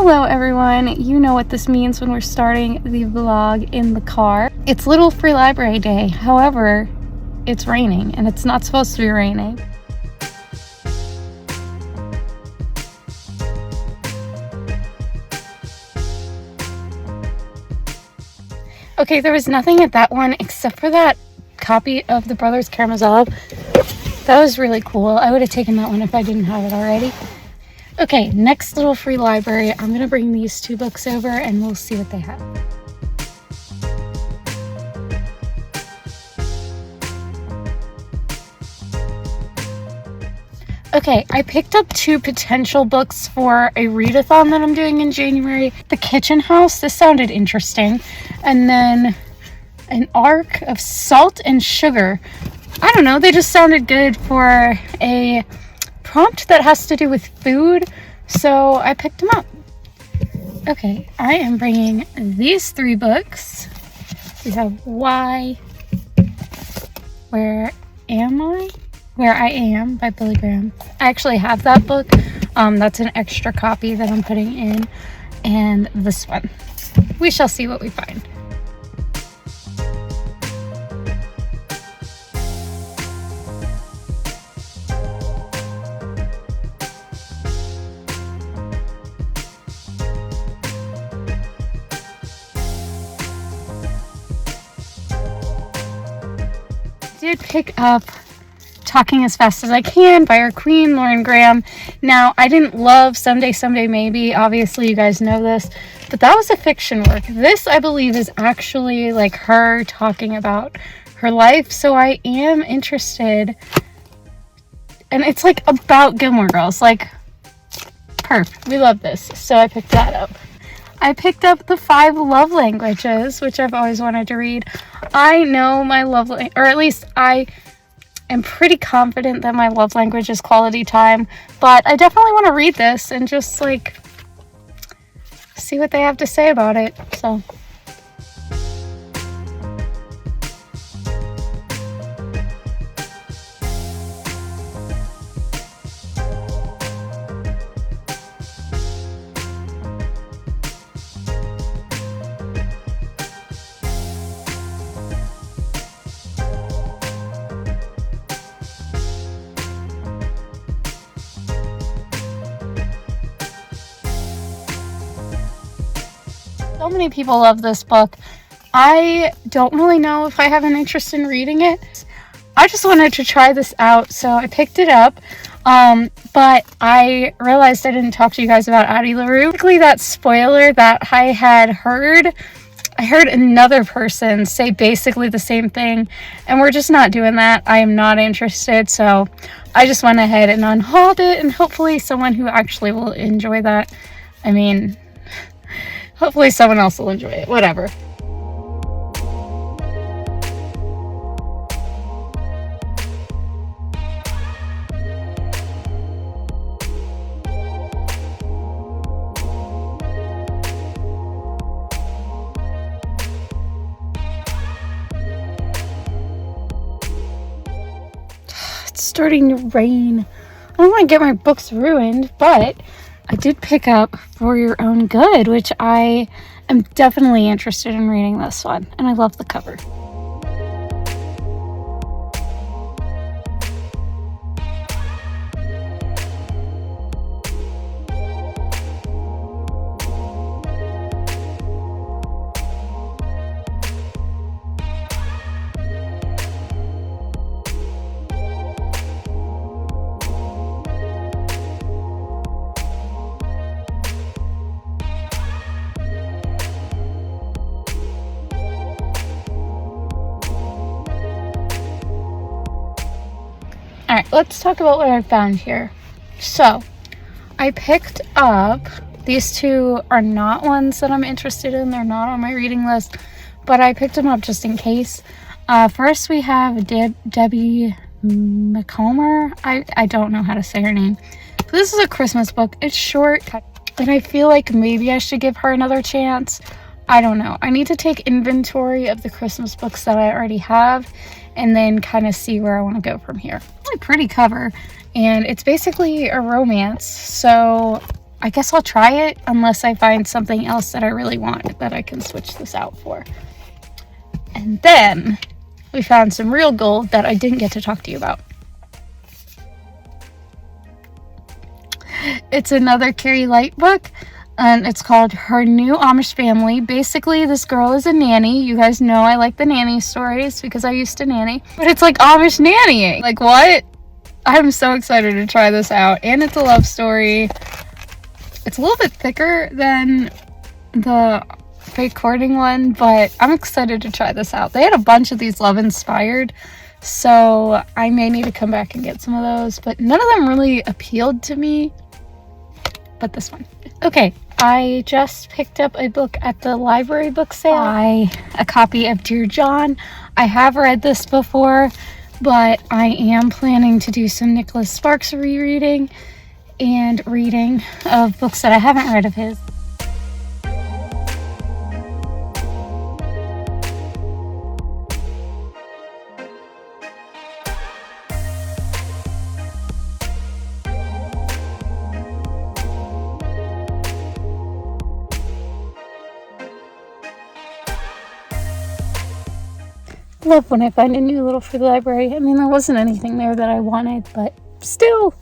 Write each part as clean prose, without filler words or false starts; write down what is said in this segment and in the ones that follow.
Hello everyone, you know what this means when we're starting the vlog in the car. It's Little Free Library Day, however, it's raining and it's not supposed to be raining. Okay, there was nothing at that one except for that copy of the Brothers Karamazov. That was really cool. I would have taken that one if I didn't have it already. Okay, next Little Free Library. I'm going to bring these two books over and we'll see what they have. Okay, I picked up two potential books for a readathon that I'm doing in January. The Kitchen House, this sounded interesting. And then an Arc of Salt and Sugar. I don't know, they just sounded good for a prompt that has to do with food, so I picked them up. Okay, I am bringing these three books. We have Where I Am by Billy Graham. I actually have that book. That's an extra copy that I'm putting in. And this one. We shall see what we find. I did pick up Talking as Fast as I Can by our queen, Lauren Graham. Now, I didn't love Someday, Someday Maybe. Obviously, you guys know this. But that was a fiction work. This, I believe, is actually like her talking about her life. So I am interested. And it's like about Gilmore Girls. Like, perfect. We love this. So I picked that up. I picked up The 5 Love Languages, which I've always wanted to read. I know my love language, or at least I am pretty confident that my love language is quality time, but I definitely want to read this and just like see what they have to say about it. So many people love this book. I don't really know if I have an interest in reading it. I just wanted to try this out, so I picked it up. But I realized I didn't talk to you guys about Addie LaRue. Basically, that spoiler that I had heard, I heard another person say basically the same thing, and we're just not doing that. I am not interested, so I just went ahead and unhauled it, and hopefully someone who actually will enjoy that. I mean, hopefully someone else will enjoy it. Whatever. It's starting to rain. I don't want to get my books ruined, but I did pick up For Your Own Good, which I am definitely interested in reading this one, and I love the cover. Alright, let's talk about what I found here. So, I picked up, these two are not ones that I'm interested in, they're not on my reading list, but I picked them up just in case. First we have Debbie McComber. I don't know how to say her name. But this is a Christmas book. It's short, and I feel like maybe I should give her another chance. I don't know. I need to take inventory of the Christmas books that I already have and then kind of see where I want to go from here. Really pretty cover, and it's basically a romance. So I guess I'll try it unless I find something else that I really want that I can switch this out for. And then we found some real gold that I didn't get to talk to you about. It's another Carrie Light book, and it's called Her New Amish Family. Basically, this girl is a nanny. You guys know I like the nanny stories because I used to nanny. But it's like Amish nannying. Like, what? I'm so excited to try this out. And it's a love story. It's a little bit thicker than the fake courting one, but I'm excited to try this out. They had a bunch of these love inspired, so I may need to come back and get some of those, but none of them really appealed to me, but this one. Okay, I just picked up a book at the library book sale. A copy of Dear John. I have read this before, but I am planning to do some Nicholas Sparks rereading and reading of books that I haven't read of his. Love when I find a new little free library. I mean, there wasn't anything there that I wanted, but still.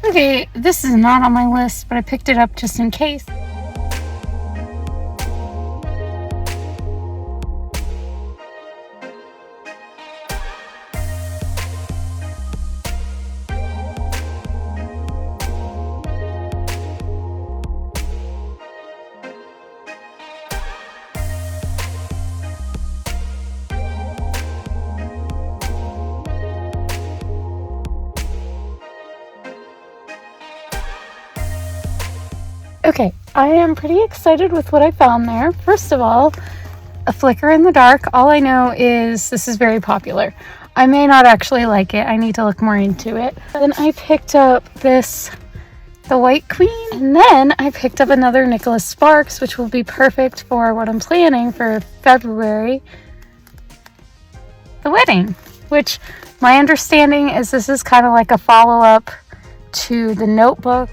Okay, this is not on my list, but I picked it up just in case. Okay, I am pretty excited with what I found there. First of all, A Flicker in the Dark. All I know is this is very popular. I may not actually like it. I need to look more into it. Then I picked up this, The White Queen. And then I picked up another Nicholas Sparks, which will be perfect for what I'm planning for February. The Wedding, which my understanding is this is kind of like a follow-up to The Notebook.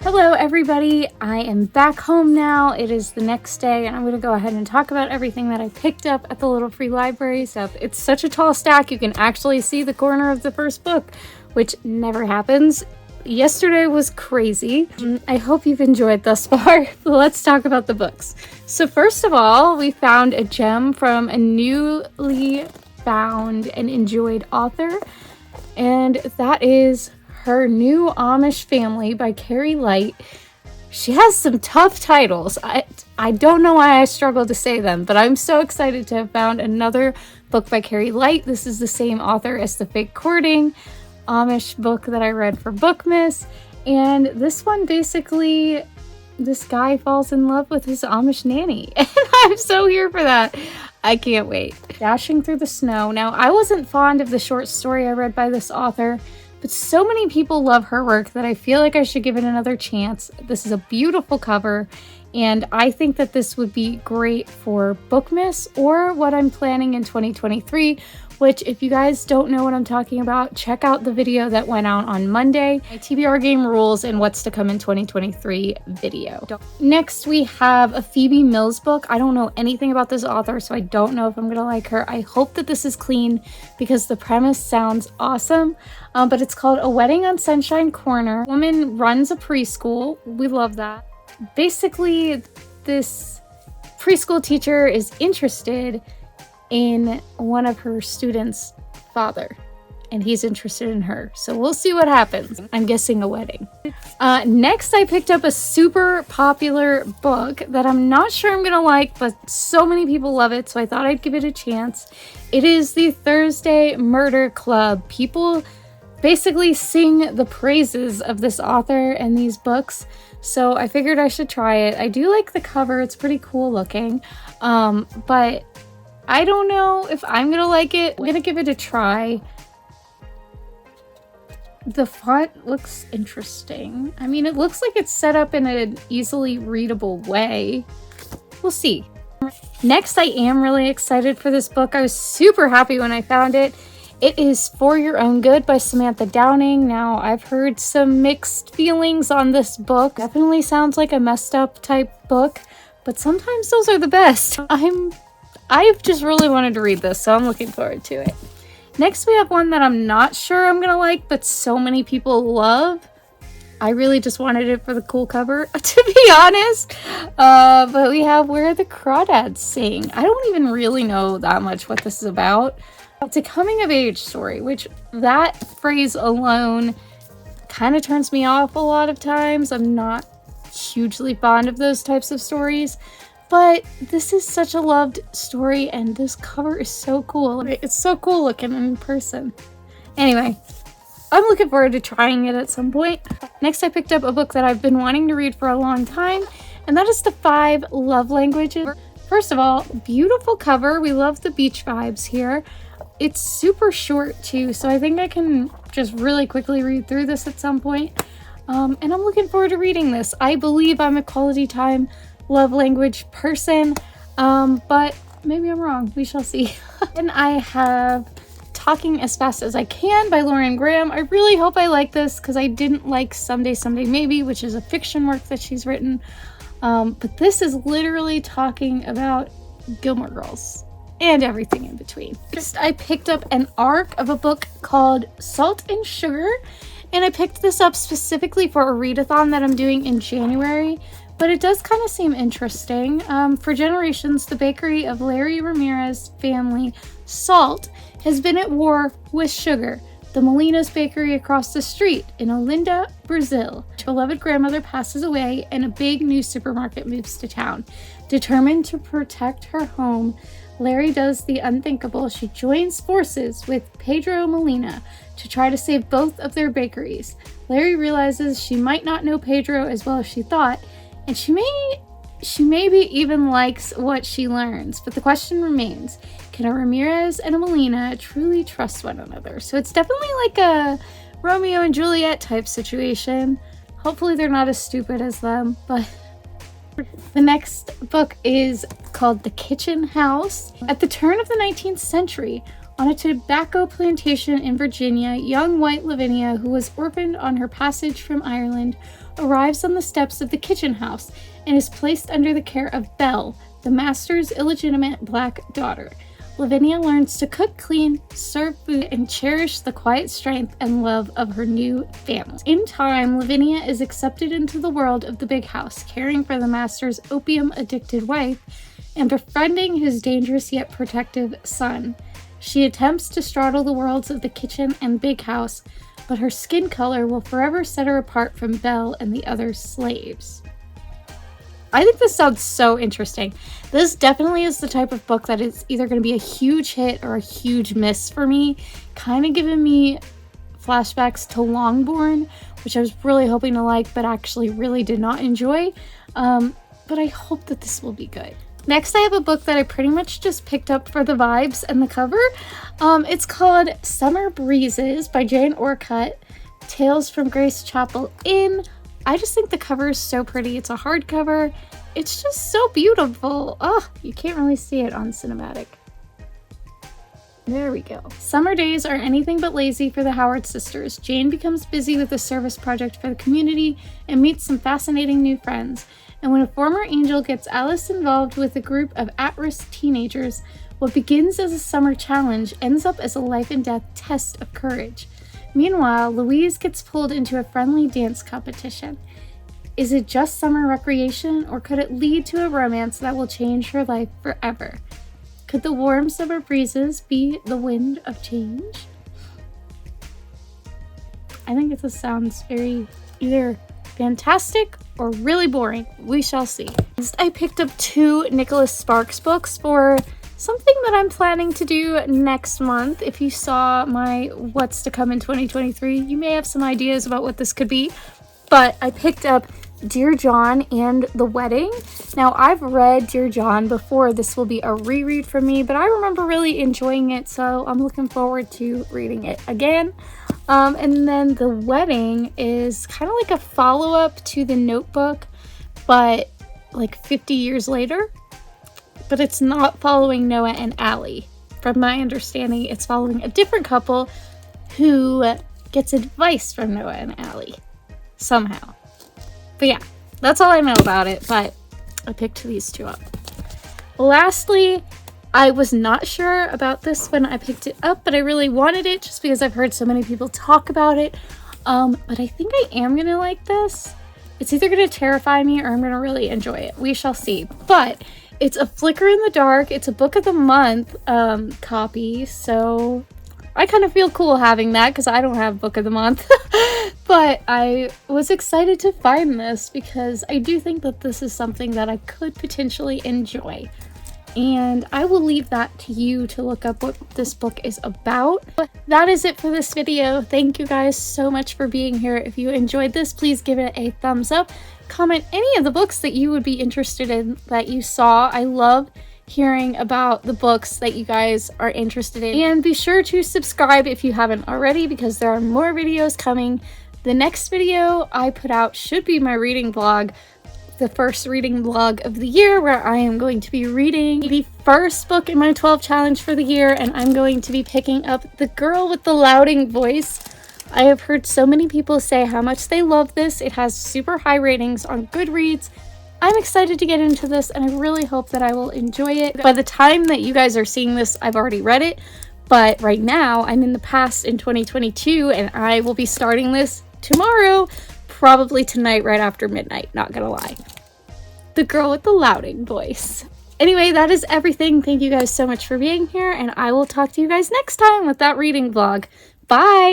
Hello everybody, I am back home now. It is the next day and I'm going to go ahead and talk about everything that I picked up at the little free library stuff. It's such a tall stack you can actually see the corner of the first book, which never happens. Yesterday was crazy. I hope you've enjoyed thus far. Let's talk about the books. So first of all, we found a gem from a newly found and enjoyed author, and that is Her New Amish Family by Carrie Light. She has some tough titles. I don't know why I struggle to say them, but I'm so excited to have found another book by Carrie Light. This is the same author as the Fake Courting Amish book that I read for Bookmas. And this one, basically, this guy falls in love with his Amish nanny. And I'm so here for that. I can't wait. Dashing Through the Snow. Now, I wasn't fond of the short story I read by this author, but so many people love her work that I feel like I should give it another chance. This is a beautiful cover, and I think that this would be great for Bookmas or what I'm planning in 2023, which, if you guys don't know what I'm talking about, check out the video that went out on Monday, my TBR game rules and what's to come in 2023 video. Next, we have a Phoebe Mills book. I don't know anything about this author, so I don't know if I'm gonna like her. I hope that this is clean because the premise sounds awesome, but it's called A Wedding on Sunshine Corner. A woman runs a preschool. We love that. Basically, this preschool teacher is interested in one of her students' father, and he's interested in her. So we'll see what happens. I'm guessing a wedding. Next, I picked up a super popular book that I'm not sure I'm gonna like, but so many people love it, so I thought I'd give it a chance. It is the Thursday Murder Club. People basically sing the praises of this author and these books. So I figured I should try it. I do like the cover. It's pretty cool looking. But I don't know if I'm gonna like it. I'm gonna give it a try. The font looks interesting. I mean, it looks like it's set up in an easily readable way. We'll see. Next, I am really excited for this book. I was super happy when I found it. It is For Your Own Good by Samantha Downing. Now, I've heard some mixed feelings on this book. Definitely sounds like a messed up type book, but sometimes those are the best. I've just really wanted to read this, so I'm looking forward to it. Next, we have one that I'm not sure I'm gonna like, but so many people love. I really just wanted it for the cool cover, to be honest. But we have Where the Crawdads Sing. I don't even really know that much what this is about. It's a coming-of-age story, which that phrase alone kind of turns me off a lot of times. I'm not hugely fond of those types of stories. But this is such a loved story, and this cover is so cool. It's so cool looking in person. Anyway, I'm looking forward to trying it at some point. Next, I picked up a book that I've been wanting to read for a long time, and that is The 5 Love Languages. First of all, beautiful cover. We love the beach vibes here. It's super short too, so I think I can just really quickly read through this at some point. And I'm looking forward to reading this. I believe I'm a quality time love language person, but maybe I'm wrong. We shall see. And I have Talking as Fast as I Can by Lauren Graham. I really hope I like this because I didn't like Someday Someday Maybe, which is a fiction work that she's written. But this is literally talking about Gilmore Girls and everything in between. Next, I picked up an arc of a book called Salt and Sugar, and I picked this up specifically for a readathon that I'm doing in January. But it does kind of seem interesting. For generations, the bakery of Larry Ramirez's family, Salt, has been at war with sugar. The Molina's bakery across the street in Olinda, Brazil. Her beloved grandmother passes away and a big new supermarket moves to town. Determined to protect her home, Larry does the unthinkable. She joins forces with Pedro Molina to try to save both of their bakeries. Larry realizes she might not know Pedro as well as she thought, and she maybe even likes what she learns, but the question remains, can a Ramirez and a Molina truly trust one another? So it's definitely like a Romeo and Juliet type situation. Hopefully they're not as stupid as them, but the next book is called The Kitchen House. At the turn of the 19th century, on a tobacco plantation in Virginia, young white Lavinia, who was orphaned on her passage from Ireland, arrives on the steps of the kitchen house and is placed under the care of Belle, the master's illegitimate black daughter. Lavinia learns to cook, clean, serve food, and cherish the quiet strength and love of her new family. In time, Lavinia is accepted into the world of the big house, caring for the master's opium-addicted wife and befriending his dangerous yet protective son. She attempts to straddle the worlds of the kitchen and big house, but her skin color will forever set her apart from Belle and the other slaves. I think this sounds so interesting. This definitely is the type of book that is either going to be a huge hit or a huge miss for me, kind of giving me flashbacks to Longbourn, which I was really hoping to like, but actually really did not enjoy. But I hope that this will be good. Next, I have a book that I pretty much just picked up for the vibes and the cover. It's called Summer Breezes by Jane Orcutt, Tales from Grace Chapel Inn. I just think the cover is so pretty. It's a hardcover. It's just so beautiful. Oh, you can't really see it on cinematic. There we go. Summer days are anything but lazy for the Howard sisters. Jane becomes busy with a service project for the community and meets some fascinating new friends. And when a former angel gets Alice involved with a group of at-risk teenagers, what begins as a summer challenge ends up as a life and death test of courage. Meanwhile, Louise gets pulled into a friendly dance competition. Is it just summer recreation, or could it lead to a romance that will change her life forever? Could the warm summer breezes be the wind of change? I think this sounds very either fantastic or really boring. We shall see. Next, I picked up 2 Nicholas Sparks books for something that I'm planning to do next month. If you saw my what's to come in 2023, you may have some ideas about what this could be. But I picked up Dear John and The Wedding. Now, I've read Dear John before. This will be a reread for me, but I remember really enjoying it, so I'm looking forward to reading it again. And then The Wedding is kind of like a follow-up to The Notebook, but like 50 years later. But it's not following Noah and Allie. From my understanding, it's following a different couple who gets advice from Noah and Allie. Somehow. But yeah, that's all I know about it, but I picked these two up. Lastly, I was not sure about this when I picked it up, but I really wanted it just because I've heard so many people talk about it. But I think I am gonna like this. It's either gonna terrify me or I'm gonna really enjoy it. We shall see. But it's a Flicker in the Dark. It's a Book of the Month copy, so I kind of feel cool having that because I don't have Book of the Month. But I was excited to find this because I do think that this is something that I could potentially enjoy. And I will leave that to you to look up what this book is about. But that is it for this video. Thank you guys so much for being here. If you enjoyed this, please give it a thumbs up. Comment any of the books that you would be interested in that you saw. I love hearing about the books that you guys are interested in. And be sure to subscribe if you haven't already because there are more videos coming. The next video I put out should be my reading vlog, the first reading vlog of the year, where I am going to be reading the first book in my 12 challenge for the year, and I'm going to be picking up The Girl with the Louding Voice. I have heard so many people say how much they love this. It has super high ratings on Goodreads. I'm excited to get into this, and I really hope that I will enjoy it. By the time that you guys are seeing this, I've already read it, but right now I'm in the past in 2022, and I will be starting this tomorrow, probably tonight right after midnight, not gonna lie. The Girl with the Louding Voice. Anyway, that is everything. Thank you guys so much for being here, and I will talk to you guys next time with that reading vlog. Bye!